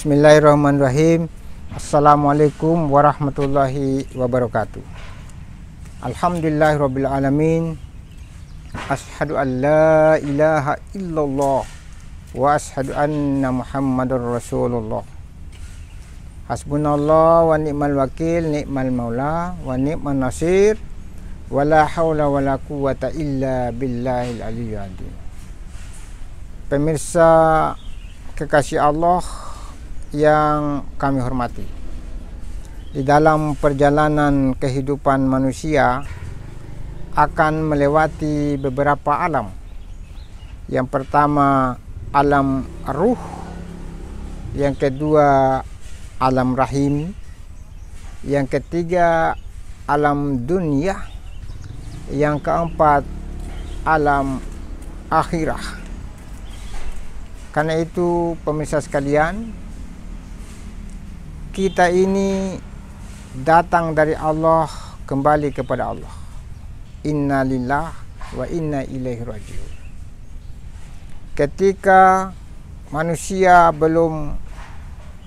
Bismillahirrahmanirrahim. Assalamualaikum warahmatullahi wabarakatuh. Alhamdulillahirabbil alamin. Asyhadu an la ilaha illallah wa asyhadu anna Muhammadar Rasulullah. Hasbunallah wa ni'mal wakil, ni'mal maula wa ni'man nasir. Wala haula wala quwata illa billahil aliyyil azim. Pemirsa kekasih Allah yang kami hormati, di dalam perjalanan kehidupan manusia akan melewati beberapa alam. Yang pertama alam ruh, yang kedua alam rahim, yang ketiga alam dunia, yang keempat alam akhirah. Karena itu pemirsa sekalian, kita ini datang dari Allah, kembali kepada Allah. Inna lillahi wa inna ilaihi raji'un. Ketika manusia belum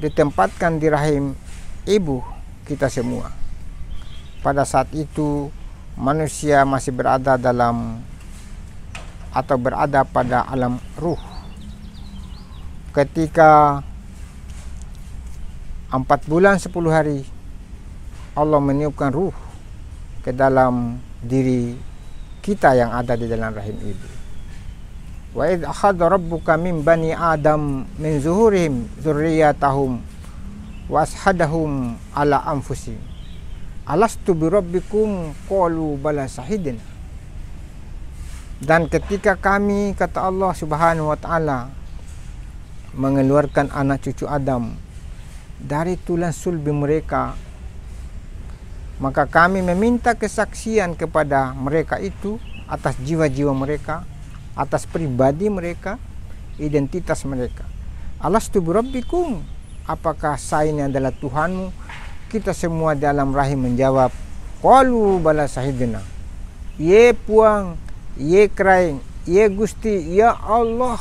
ditempatkan di rahim ibu kita semua, pada saat itu manusia masih berada dalam atau berada pada alam ruh. Ketika 4 bulan 10 hari Allah meniupkan ruh ke dalam diri kita yang ada di dalam rahim ibu. Wa idh akhadha rabbuka min bani adam min zuhurihim dzurriyyatahum wa ashhadahum ala anfusihim alastu bi rabbikum qalu bala sahidna. Dan ketika kami, kata Allah Subhanahu wa taala, mengeluarkan anak cucu Adam dari tulang sulbi mereka, maka kami meminta kesaksian kepada mereka itu atas jiwa-jiwa mereka, atas pribadi mereka, identitas mereka. Alastu birabbikum, apakah saya ini adalah Tuhanmu? Kita semua dalam rahim menjawab, qalu bala sahidna. Ye puang, ye kraing, ye Gusti, ya Allah,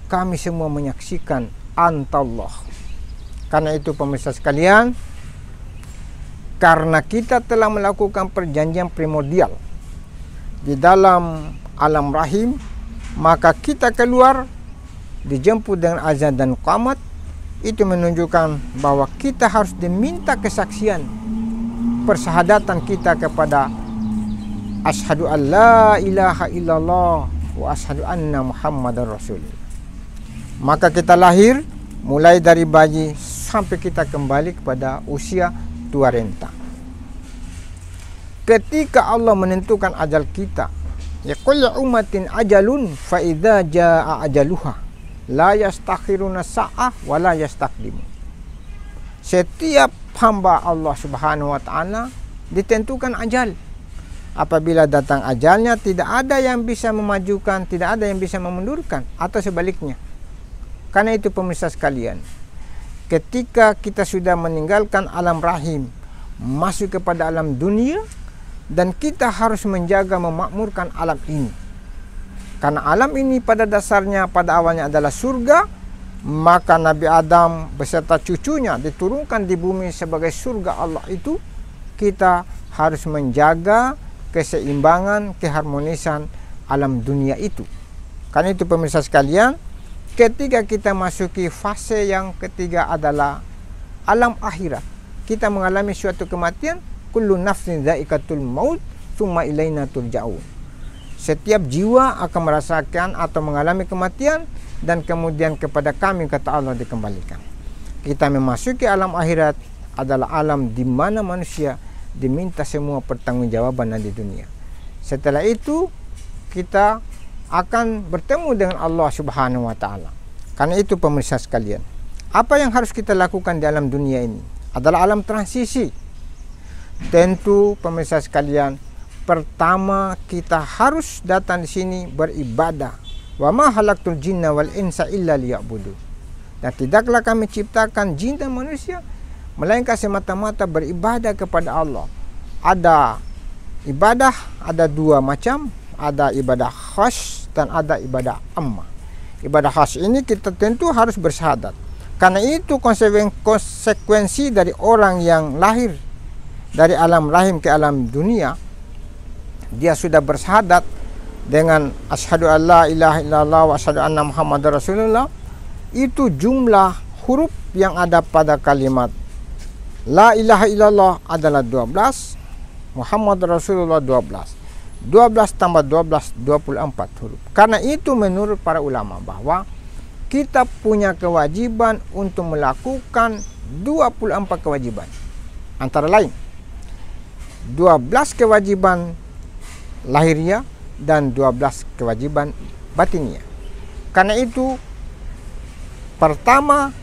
kami semua menyaksikan antallah. Karena itu pemirsa sekalian, karena kita telah melakukan perjanjian primordial di dalam alam rahim, maka kita keluar dijemput dengan azan dan qamat. Itu menunjukkan bahwa kita harus diminta kesaksian, persahadatan kita kepada asyhadu an la ilaha illallah wa asyhadu anna Muhammadar Rasulullah. Maka kita lahir mulai dari bayi sampai kita kembali kepada usia tua renta. Ketika Allah menentukan ajal kita, ya kullu ummatin ajalun fa idza jaa ajaluha la yastakhiruna sa'ah wa la yastaqdimu. Setiap hamba Allah Subhanahu wa taala ditentukan ajal. Apabila datang ajalnya, tidak ada yang bisa memajukan, tidak ada yang bisa memundurkan, atau sebaliknya. Karena itu pemirsa sekalian, ketika kita sudah meninggalkan alam rahim, masuk kepada alam dunia, dan kita harus menjaga memakmurkan alam ini. Karena alam ini pada dasarnya, pada awalnya adalah surga, maka Nabi Adam beserta cucunya diturunkan di bumi sebagai surga Allah itu. Kita harus menjaga keseimbangan, keharmonisan alam dunia itu. Karena itu pemirsa sekalian, ketika kita masuki fase yang ketiga adalah alam akhirat, kita mengalami suatu kematian. Kullu nafsin dha'iqatul maut tsumma ilaina turja'un. Setiap jiwa akan merasakan atau mengalami kematian, dan kemudian kepada kami, kata Allah, dikembalikan. Kita memasuki alam akhirat adalah alam di mana manusia diminta semua pertanggungjawaban di dunia. Setelah itu kita akan bertemu dengan Allah Subhanahu wa taala. Karena itu pemirsa sekalian, apa yang harus kita lakukan di alam dunia ini adalah alam transisi. Tentu pemirsa sekalian, pertama kita harus datang di sini beribadah. Wa ma khalaqtul jinna wal insa illa liya'budu. Dan tidaklah kami ciptakan jin dan manusia melainkan semata-mata beribadah kepada Allah. Ada ibadah, ada dua macam, ada ibadah khas dan ada ibadah amma. Ibadah khas ini kita tentu harus bersyahadat. Karena itu konsekuensi dari orang yang lahir dari alam rahim ke alam dunia, dia sudah bersyahadat dengan asyhadu alla ilaha illallah wa asyhadu anna muhammadar rasulullah, itu jumlah huruf yang ada pada kalimat la ilaha illallah adalah 12, Muhammad Rasulullah 12. 12 tambah 12, 24 huruf. Karena itu menurut para ulama bahwa kita punya kewajiban untuk melakukan 24 kewajiban. Antara lain 12 kewajiban lahiriah dan 12 kewajiban batiniah. Karena itu pertama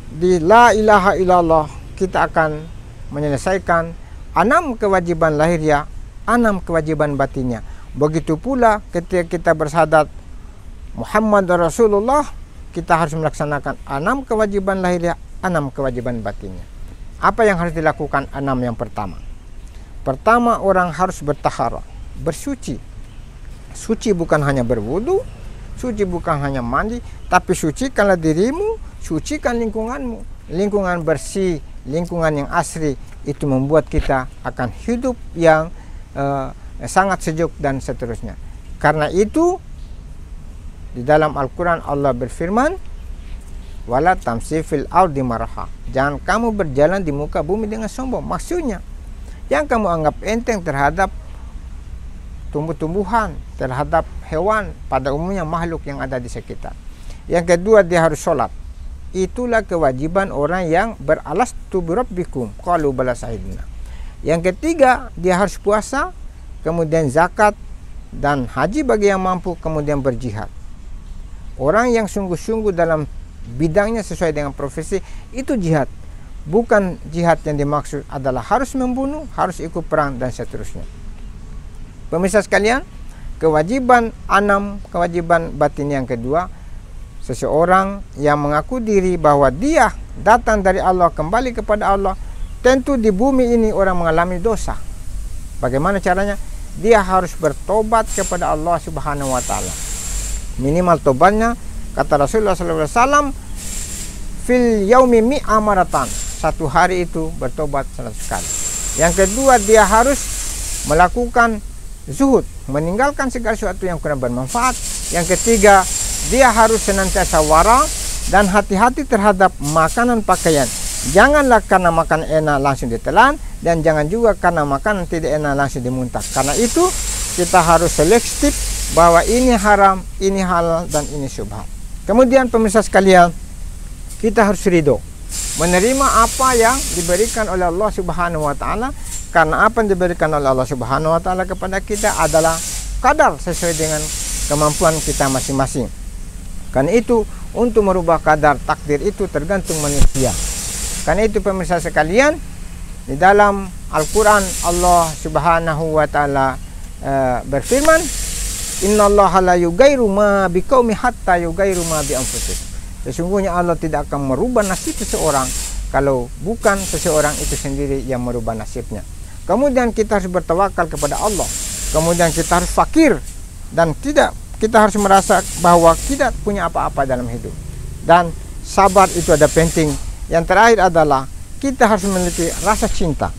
di la ilaha illallah kita akan menyelesaikan 6 kewajiban lahiriah, 6 kewajiban batinnya. Begitu pula ketika kita bersyahadat Muhammad Rasulullah, kita harus melaksanakan 6 kewajiban lahiriah, 6 kewajiban batinnya. Apa yang harus dilakukan? 6 yang pertama. Pertama, orang harus bertaharah, bersuci. Suci bukan hanya berwudu, suci bukan hanya mandi, tapi sucikanlah dirimu, sucikan lingkunganmu. Lingkungan bersih, lingkungan yang asri, itu membuat kita akan hidup yang sangat sejuk dan seterusnya. Karena itu di dalam Al-Quran Allah berfirman, wala tamsi fil ardi maraha, jangan kamu berjalan di muka bumi dengan sombong. Maksudnya yang kamu anggap enteng terhadap tumbuh-tumbuhan, terhadap hewan, pada umumnya makhluk yang ada di sekitar. Yang kedua, dia harus sholat. Itulah kewajiban orang yang beralas birabbikum qalu bala sahidna. Yang ketiga, dia harus puasa, kemudian zakat dan haji bagi yang mampu, kemudian berjihad. Orang yang sungguh-sungguh dalam bidangnya sesuai dengan profesi, itu jihad. Bukan jihad yang dimaksud adalah harus membunuh, harus ikut perang dan seterusnya. Pemirsa sekalian, kewajiban 6, kewajiban batin yang kedua, seseorang yang mengaku diri bahwa dia datang dari Allah, kembali kepada Allah. Tentu di bumi ini orang mengalami dosa. Bagaimana caranya? Dia harus bertobat kepada Allah Subhanahu wa taala. Minimal tobatnya, kata Rasulullah SAW, fil yaumi mi'a maratan, satu hari itu bertobat 100 kali. Yang kedua, dia harus melakukan zuhud, meninggalkan segala sesuatu yang kurang bermanfaat. Yang ketiga, dia harus senantiasa wara dan hati-hati terhadap makanan pakaian. Janganlah karena makan enak langsung ditelan, dan jangan juga karena makanan tidak enak langsung dimuntah. Karena itu kita harus selektif bahwa ini haram, ini halal, dan ini syubhat. Kemudian pemirsa sekalian, kita harus ridho menerima apa yang diberikan oleh Allah Subhanahu wa taala, karena apa yang diberikan oleh Allah Subhanahu wa taala kepada kita adalah kadar sesuai dengan kemampuan kita masing-masing. Karena itu untuk merubah kadar takdir itu tergantung manusia. Karena itu pemirsa sekalian, di dalam Al-Quran Allah Subhanahu wa taala berfirman, innallaha la yughayyiru ma biqaumin hatta yughayyiru ma bi anfusihim. Sesungguhnya Allah tidak akan merubah nasib seseorang kalau bukan seseorang itu sendiri yang merubah nasibnya. Kemudian kita harus bertawakal kepada Allah. Kemudian kita harus fakir, dan kita harus merasa bahwa tidak punya apa-apa dalam hidup. Dan sabar itu ada penting. Yang terakhir adalah kita harus memiliki rasa cinta.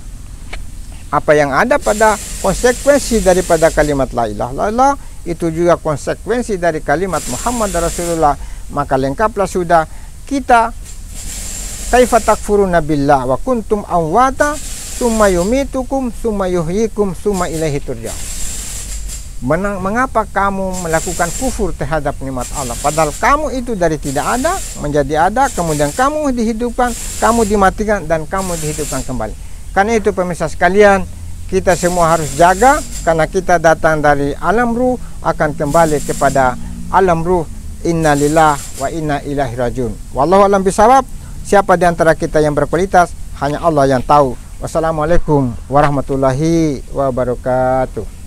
Apa yang ada pada konsekuensi daripada kalimat la ilaha illallah, itu juga konsekuensi dari kalimat Muhammad Rasulullah. Maka lengkaplah sudah kita, kaifa takfuruna billah wa kuntum amwata summa yumitukum summa yuhyikum summa ilaihi turja'un. Mengapa kamu melakukan kufur terhadap nikmat Allah, padahal kamu itu dari tidak ada menjadi ada, kemudian kamu dihidupkan, kamu dimatikan, dan kamu dihidupkan kembali. Karena itu pemirsa sekalian, kita semua harus jaga, karena kita datang dari alam ruh, akan kembali kepada alam ruh. Inna lillah wa inna ilaihi rajiun. Wallahu a'lam bishawab. Siapa di antara kita yang berkualitas, hanya Allah yang tahu. Wassalamualaikum warahmatullahi wabarakatuh.